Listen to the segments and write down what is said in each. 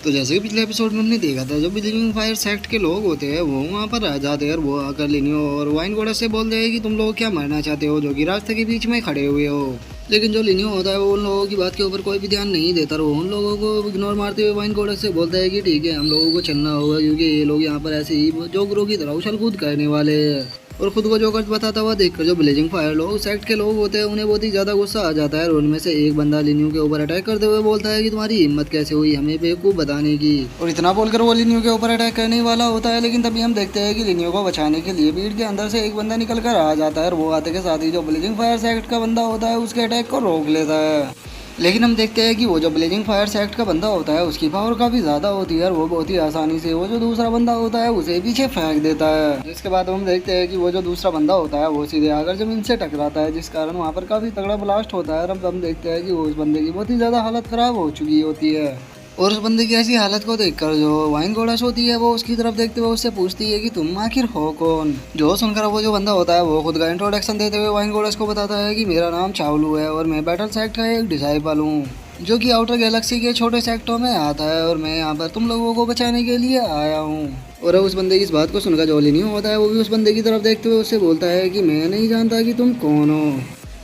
तो जैसे कि पिछले एपिसोड में हमने देखा था, जो बिलीविंग फायर सेक्ट के लोग होते हैं वो वहाँ पर आ जाते हैं और वो आकर लिनियो और वाइन गोडस से बोलते हैं कि तुम लोग क्या मरना चाहते हो, जो कि रास्ते के बीच में खड़े हुए हो। लेकिन जो लिनियो होता है वो उन लोगों की बात के ऊपर कोई भी ध्यान नहीं देता और वो उन लोगों को इग्नोर मारते हुए वाइन गोडस से बोलता है कि ठीक है, हम लोगों को चलना होगा क्योंकि ये लोग यहाँ पर ऐसे ही जोकरों की तरह उछल कूद करने वाले हैं। और खुद को जोकर बताता हुआ देखकर जो ब्लेजिंग फायर लोग सेक्ट के लोग होते हैं उन्हें बहुत ही ज़्यादा गुस्सा आ जाता है और उनमें से एक बंदा लिनियो के ऊपर अटैक करते हुए बोलता है कि तुम्हारी हिम्मत कैसे हुई हमें बेवकूफ़ बताने की। और इतना बोलकर वो लिनियो के ऊपर अटैक करने वाला होता है, लेकिन तभी हम देखते हैं कि लिनियो को बचाने के लिए भीड़ के अंदर से एक बंदा निकल कर आ जाता है और वो आते के साथ ही जो ब्लेजिंग फायर सेक्ट का बंदा होता है उसके अटैक को रोक लेता है। लेकिन हम देखते हैं कि वो जो ब्लेजिंग फायर सेक्ट का बंदा होता है उसकी पावर काफ़ी ज़्यादा होती है और वो बहुत ही आसानी से वो जो दूसरा बंदा होता है उसे पीछे फेंक देता है। जिसके बाद हम देखते हैं कि वो जो दूसरा बंदा होता है वो सीधे आकर जमीन से टकराता है, जिस कारण वहाँ पर काफ़ी तगड़ा ब्लास्ट होता है। और अब हम देखते हैं कि वो उस बंदे की बहुत ही ज़्यादा हालत ख़राब हो चुकी होती है। और उस बंदे की ऐसी हालत को देखकर जो वाइन गोडस होती है वो उसकी तरफ देखते हुए उससे पूछती है कि तुम आखिर हो कौन। जो सुनकर वो जो बंदा होता है वो खुद का इंट्रोडक्शन देते हुए वाइन गोडस को बताता है कि मेरा नाम चावलू है और मैं बैटल सेक्ट का एक डिसाइपल हूँ, जो कि आउटर गैलेक्सी के छोटे सेक्टरों में आता है और मैं यहाँ पर तुम लोगों को बचाने के लिए आया हूँ। और उस बंदे की इस बात को सुनकर जो लिनियो होता है वो भी उस बंदे की तरफ देखते हुए उससे बोलता है कि मैं नहीं जानता कि तुम कौन हो।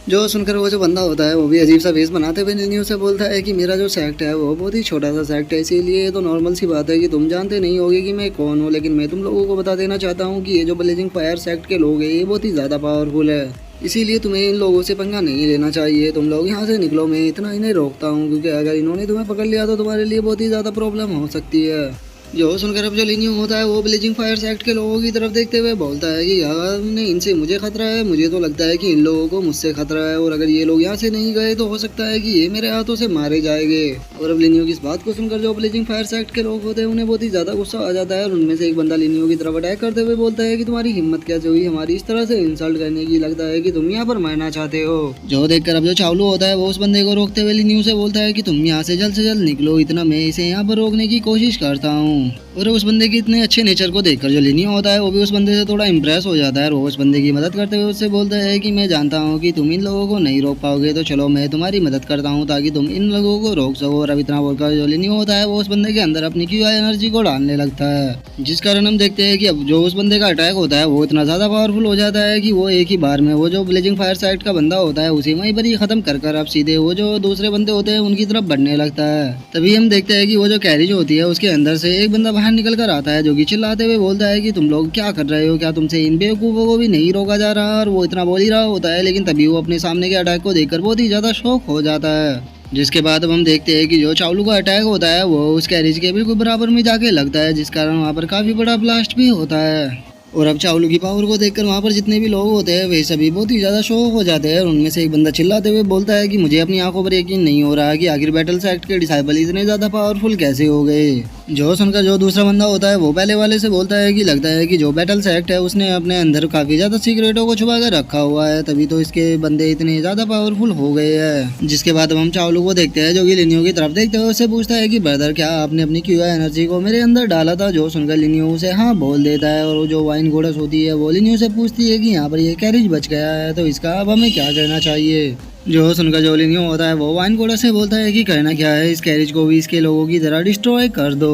जो सुनकर वो जो बंदा होता है वो भी अजीब सा फेस बनाते हुए लिनियो से बोलता है कि मेरा जो सेक्ट है वो बहुत ही छोटा सा सेक्ट है, इसीलिए तो नॉर्मल सी बात है कि तुम जानते नहीं होगे कि मैं कौन हूँ, लेकिन मैं तुम लोगों को बता देना चाहता हूँ कि ये जो ब्लेजिंग फायर सेक्ट के लोग हैं ये बहुत ही ज़्यादा पावरफुल है, इसीलिए तुम्हें इन लोगों से पंगा नहीं लेना चाहिए। तुम लोग यहाँ से निकलो, मैं इतना इन्हें रोकता हूँ क्योंकि अगर इन्होंने तुम्हें पकड़ लिया तो तुम्हारे लिए बहुत ही ज़्यादा प्रॉब्लम हो सकती है। जो सुनकर अब जो लिनियो होता है वो ब्लेजिंग फायर सेक्ट के लोगों की तरफ देखते हुए बोलता है कि यार नहीं, इनसे मुझे खतरा है, मुझे तो लगता है कि इन लोगों को मुझसे खतरा है और अगर ये लोग यहाँ से नहीं गए तो हो सकता है कि ये मेरे हाथों से मारे जाएंगे। और अब लिनियो की इस बात को सुनकर जो ब्लेजिंग फायर सेक्ट के लोग होते हैं उन्हें बहुत ही ज़्यादा गुस्सा आ जाता है और उनमें से एक बंदा लिनियो की तरफ अटैक करते हुए बोलता है कि तुम्हारी हिम्मत कैसे हुई हमारी इस तरह से इंसल्ट करने की, लगता है कि तुम यहाँ पर मरना चाहते हो। जो देखकर अब जो चावलू होता है वो उस बंदे को रोकते हुए लिनियो से बोलता है कि तुम यहाँ से जल्द निकलो, इतना मैं इसे यहाँ पर रोकने की कोशिश करता हूँ। और उस बंदे के इतने अच्छे नेचर को देखकर जो लिनियो होता है वो भी उस बंदे से थोड़ा इम्प्रेस हो जाता है और वो उस बंदे की मदद करते हुए उससे बोलता है कि मैं जानता हूँ कि तुम इन लोगों को नहीं रोक पाओगे, तो चलो मैं तुम्हारी मदद करता हूँ ताकि तुम इन लोगों को रोक सको। और अब इतना बोलकर जो लिनियो होता है वो उस बंदे के अंदर अपनी क्यूआई एनर्जी को डालने लगता है, जिस कारण हम देखते हैं कि अब जो उस बंदे का अटैक होता है वो इतना ज़्यादा पावरफुल हो जाता है कि वो एक ही बार में वो जो ब्लेजिंग फायर साइट का बंदा होता है उसी वहीं पर ही खत्म कर अब सीधे वो जो दूसरे बंदे होते हैं उनकी तरफ बढ़ने लगता है। तभी हम देखते हैं कि वो जो कैरिज होती है उसके अंदर से एक बंदा बाहर निकल कर आता है जो कि चिल्लाते हुए बोलता है कि तुम लोग क्या कर रहे हो, क्या तुमसे इन बेवकूफ़ों को भी नहीं रोका जा रहा। और वो इतना बोल ही रहा होता है लेकिन तभी वो अपने सामने के अटैक को देखकर बहुत ही ज़्यादा शॉक हो जाता है। जिसके बाद अब हम देखते हैं कि जो चावलू का अटैक होता है वो उस कैरिज के बिल्कुल बराबर में जाके लगता है, जिस कारण वहाँ पर काफ़ी बड़ा ब्लास्ट भी होता है। और अब चावलू की पावर को देखकर वहाँ पर जितने भी लोग होते हैं वे सभी बहुत ही ज़्यादा शॉक हो जाते हैं और उनमें से एक बंदा चिल्लाते हुए बोलता है कि मुझे अपनी आंखों पर यकीन नहीं हो रहा कि आखिर बैटल सेक्ट के डिसाइबल इतने ज़्यादा पावरफुल कैसे हो गए। जो सुनकर जो दूसरा बंदा होता है वो पहले वाले से बोलता है कि लगता है कि जो बैटल सेक्ट है उसने अपने अंदर काफ़ी ज़्यादा सीक्रेटों को छुपा कर रखा हुआ है, तभी तो इसके बंदे इतने ज़्यादा पावरफुल हो गए हैं। जिसके बाद अब हम चावलू को देखते हैं जो कि लिनियो की तरफ देखते हुए उससे पूछता है कि ब्रदर क्या आपने अपनी क्यूआई एनर्जी को मेरे अंदर डाला था। जो सुनकर लिनियो उसे हाँ बोल देता है और जो वाइन गोडस होती है वो लिनियो से पूछती है कि यहाँ पर ये कैरिज बच गया है तो इसका अब हमें क्या करना चाहिए। जो सुनकर जो लिनियो होता है वो वाइन गोडस से बोलता है कि करना क्या है, इस कैरिज को भी इसके लोगों की तरह डिस्ट्रॉय कर दो।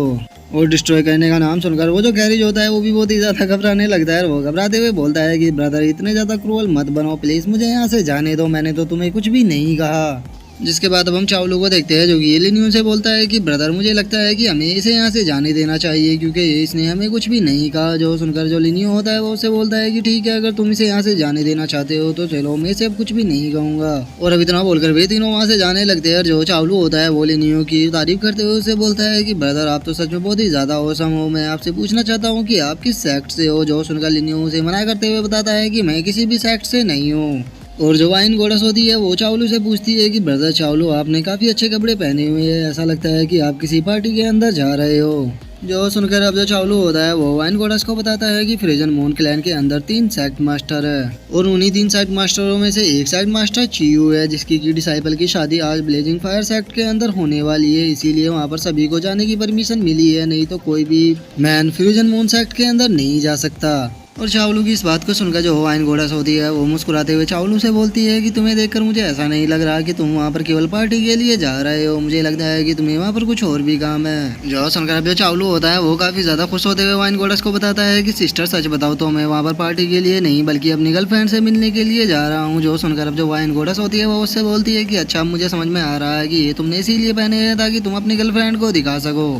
और डिस्ट्रॉय करने का नाम सुनकर वो जो कैरिज होता है वो भी बहुत ही ज़्यादा घबराने लगता है और वो घबराते हुए बोलता है कि ब्रदर इतने ज़्यादा क्रूअल मत बनो प्लीज़, मुझे यहाँ से जाने दो, मैंने तो तुम्हें कुछ भी नहीं कहा। जिसके बाद अब हम चावलू को देखते हैं जो कि ये लिनियो से बोलता है कि ब्रदर मुझे लगता है कि हमें इसे यहाँ से जाने देना चाहिए क्योंकि इसने हमें कुछ भी नहीं कहा। जो सुनकर जो लिनियो होता है वो उससे बोलता है कि ठीक है, अगर तुम इसे यहाँ से जाने देना चाहते हो तो चलो, मैं इसे अब कुछ भी नहीं कहूँगा। और अब इतना बोलकर वे तीनों वहाँ से जाने लगते हैं और जो चावलू होता है वो लिनियो की तारीफ करते हुए उससे बोलता है कि ब्रदर आप तो सच में बहुत ही ज़्यादा औसम हो, मैं आपसे पूछना चाहता हूँ कि आप किस सेक्ट से हो। जो सुनकर लिनियो उसे मना करते हुए बताता है कि मैं किसी भी सेक्ट से नहीं हूँ। और जो वाइन गोडस होती है वो चावलू से पूछती है कि ब्रदर चावलू आपने काफ़ी अच्छे कपड़े पहने हुए हैं, ऐसा लगता है कि आप किसी पार्टी के अंदर जा रहे हो। जो सुनकर अब जो चावलू होता है वो वाइन गोडस को बताता है कि फ्रीजन मून क्लैन के अंदर 3 सेक्ट मास्टर है और उन्हीं 3 सेक्ट मास्टरों में से एक सेक्ट मास्टर चीयू है जिसकी की डिसाइपल की शादी आज ब्लेजिंग फायर सेक्ट के अंदर होने वाली है, इसीलिए वहाँ पर सभी को जाने की परमिशन मिली है, नहीं तो कोई भी मैन फ्रीजन मून सेक्ट के अंदर नहीं जा सकता। और चावलू की इस बात को सुनकर जो वाइन गोडस होती है वो मुस्कुराते हुए चावलू से बोलती है कि तुम्हें देखकर मुझे ऐसा नहीं लग रहा कि तुम वहाँ पर केवल पार्टी के लिए जा रहे हो, मुझे लगता है कि तुम्हें वहाँ पर कुछ और भी काम है। जो सुनकर अब जो चावलू होता है वो काफी ज्यादा खुश होते हुए वाइन गोडस को बताता है कि सिस्टर सच बताओ तो मैं वहाँ पर पार्टी के लिए नहीं बल्कि अपनी गर्लफ्रेंड से मिलने के लिए जा रहा हूँ। जो सुनकर अब जो वाइन गोडस होती है वो उससे बोलती है कि अच्छा मुझे समझ में आ रहा है कि ये तुमने इसीलिए पहने हैं ताकि तुम अपनी गर्लफ्रेंड को दिखा सको।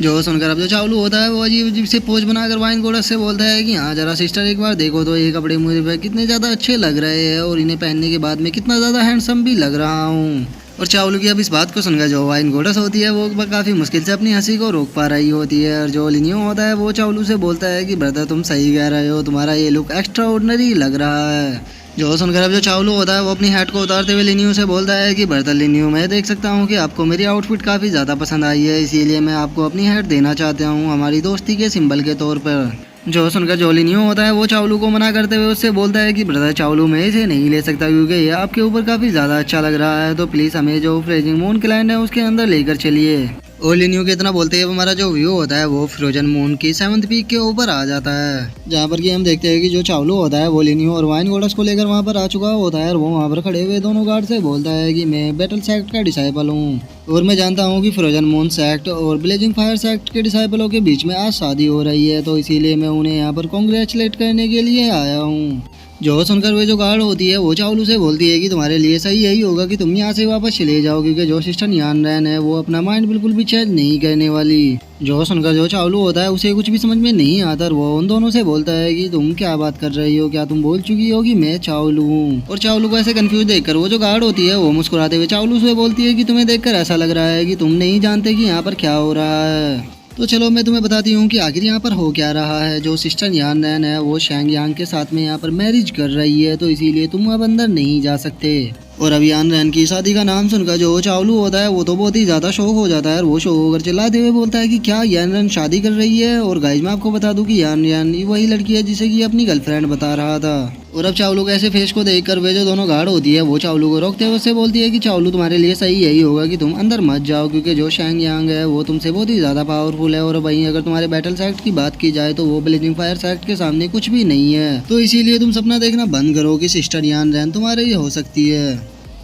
जो सुनकर अब जो चावलू होता है वो अजीब अजीब से पोज बनाकर वाइन गोडस से बोलता है कि हाँ जरा सिस्टर एक बार देखो तो ये कपड़े मुझे पे कितने ज़्यादा अच्छे लग रहे हैं और इन्हें पहनने के बाद मैं कितना ज़्यादा हैंडसम भी लग रहा हूँ। और चावलू की अब इस बात को सुनकर जो वाइन गोडस होती है वो काफ़ी मुश्किल से अपनी हंसी को रोक पा रही होती है। और जो लिनियो होता है वो चावलू से बोलता है कि ब्रदर तुम सही कह रहे हो, तुम्हारा ये लुक एक्स्ट्रा ऑर्डिनरी लग रहा है। जो सुनकर अब जो चावलू होता है वो अपनी हैट को उतारते हुए लिनियो से बोलता है कि ब्रदर लिनियो मैं देख सकता हूँ कि आपको मेरी आउटफिट काफ़ी ज़्यादा पसंद आई है, इसीलिए मैं आपको अपनी हैट देना चाहता हूँ हमारी दोस्ती के सिंबल के तौर पर। जो सुनकर जो लिनियो होता है वो चावलू को मना करते हुए उससे बोलता है कि ब्रदर चावलू मैं इसे नहीं ले सकता क्योंकि ये आपके ऊपर काफ़ी ज़्यादा अच्छा लग रहा है, तो प्लीज़ हमें जो फ्रेजिंग मून क्लाइंट है उसके अंदर लेकर चलिए। और लिनियो के इतना बोलते हुए हमारा जो व्यू होता है वो फ्रोजन मून की 7th पीक के ऊपर आ जाता है, जहाँ पर कि हम देखते हैं कि जो चावलू होता है वो लिनियो और वाइन गोडस को लेकर वहाँ पर आ चुका होता है और वो वहाँ पर खड़े हुए दोनों गार्ड से बोलता है कि मैं बैटल सेक्ट का डिसाइपल हूँ और मैं जानता हूँ कि फ्रोजन मून सेक्ट और ब्लेजिंग फायर सेक्ट के डिसाइपलों के बीच में आज शादी हो रही है, तो इसीलिए मैं उन्हें यहाँ पर कॉन्ग्रेचुलेट करने के लिए आया हूँ। जो सुनकर वे जो गार्ड होती है वो चावलू से बोलती है कि तुम्हारे लिए सही यही होगा कि तुम यहाँ से वापस चले जाओ क्योंकि जो सिस्टर यान रैन है वो अपना माइंड बिल्कुल भी चेंज नहीं करने वाली। जो सुनकर जो चावलू होता है उसे कुछ भी समझ में नहीं आता और वो उन दोनों से बोलता है कि तुम क्या बात कर रही हो, क्या तुम बोल चुकी हो कि मैं चावलू हूँ। और चावलू को ऐसे कंफ्यूज देखकर वो जो गार्ड होती है वो मुस्कुराते हुए चावलू से बोलती है कि तुम्हें देखकर ऐसा लग रहा है कि तुम नहीं जानते कि यहाँ पर क्या हो रहा है। तो चलो मैं तुम्हें बताती हूँ कि आखिर यहाँ पर हो क्या रहा है। जो सिस्टर यान रैन है वो शैंग यांग के साथ में यहाँ पर मैरिज कर रही है, तो इसीलिए तुम अब अंदर नहीं जा सकते। और अब यान रैन की शादी का नाम सुनकर जो चावलू होता है वो तो बहुत ही ज़्यादा शौक हो जाता है और वो शौक होकर चिल्लाते हुए बोलता है कि क्या यान रैन शादी कर रही है। और गाइज मैं आपको बता दूं कि यान रैन वही लड़की है जिसे कि अपनी गर्लफ्रेंड बता रहा था। और अब चावलू के ऐसे फेस को देखकर वे जो दोनों गार्ड होती है वो चावलू को रोकते हुए उससे बोलती है कि चावलू तुम्हारे लिए सही यही होगा कि तुम अंदर मत जाओ क्योंकि जो शैंग यांग है वो तुमसे बहुत ही ज़्यादा पावरफुल है और वहीं अगर तुम्हारे बैटल सेक्ट की बात की जाए तो वो ब्लेजिंग फायर सेक्ट के सामने कुछ भी नहीं है, तो इसीलिए तुम सपना देखना बंद करो कि सिस्टर यान रैन तुम्हारे ही हो सकती है।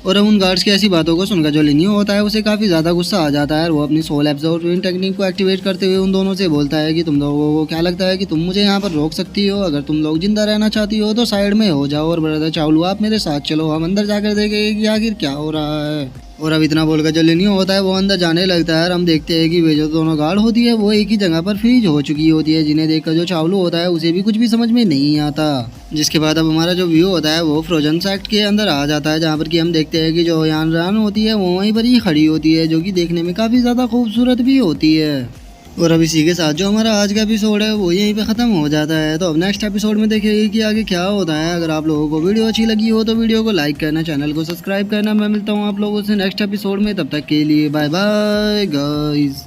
और अब उन गार्ड्स की ऐसी बातों को सुनकर जो लिनियो होता है उसे काफ़ी ज़्यादा गुस्सा आ जाता है और वो अपनी सोल एब्जॉर्बिंग टेक्निक को एक्टिवेट करते हुए उन दोनों से बोलता है कि तुम लोगों को क्या लगता है कि तुम मुझे यहाँ पर रोक सकती हो? अगर तुम लोग जिंदा रहना चाहती हो तो साइड में हो जाओ और ब्रदर चावलू आप मेरे साथ चलो, हम अंदर जाकर देखेंगे कि आखिर क्या हो रहा है। और अब इतना बोलकर जो लिनियो होता है वो अंदर जाने लगता है और हम देखते हैं कि वे जो दोनों गार्ड होती है वो एक ही जगह पर फ्रीज हो चुकी होती है, जिन्हें देखकर जो चावलू होता है उसे भी कुछ भी समझ में नहीं आता। जिसके बाद अब हमारा जो व्यू होता है वो फ्रोजन सेक्ट के अंदर आ जाता है, जहाँ पर कि हम देखते हैं कि जो यान रैन होती है वो वहीं पर ही खड़ी होती है जो कि देखने में काफ़ी ज़्यादा खूबसूरत भी होती है। और अब इसी के साथ जो हमारा आज का एपिसोड है वो यहीं पे ख़त्म हो जाता है। तो अब नेक्स्ट एपिसोड में देखिए कि आगे क्या होता है। अगर आप लोगों को वीडियो अच्छी लगी हो तो वीडियो को लाइक करना, चैनल को सब्सक्राइब करना। मैं मिलता हूँ आप लोगों से नेक्स्ट एपिसोड में, तब तक के लिए बाय बाय गाइस।